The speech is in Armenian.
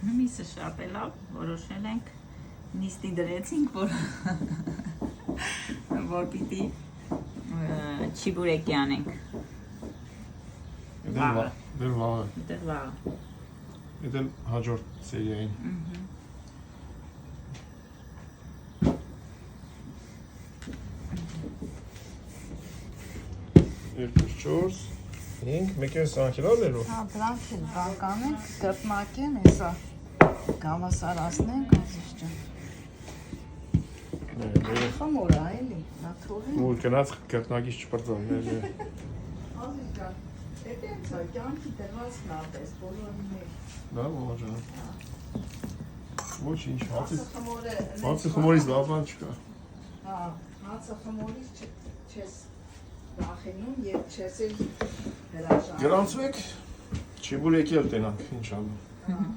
Միսը շատ է լավ, որոշել ենք, նիստի դրեցինք, որ պիտի չիբուրեկի անենք։ Դեր վաղը։ Դեր վաղը։ Դեր հաջորդ սերիային։ 2, 4, 5, մեկը սանքելալերով։ Հա, դրանք էլ բանկանենք, կրտնակ են, հեսա գավասարացնենք, ազիզ ջան։ Խմորա էլի, նա թողի։ Ու գնաց կրտնակից չպրծան։ Ազիզ ջան, դե ցա կյանքի դրվածքն ապես բոլորի մեջ։ Դա ողջան։ Ոչինչ, Հացը խմորից լավ բան չկա։ Հա, հացը խմորից չես վախենում եւ չես էլ հրաժարվում։ Գրանցվեք, չիբուրեկի էլ տենանք, ինչ անում։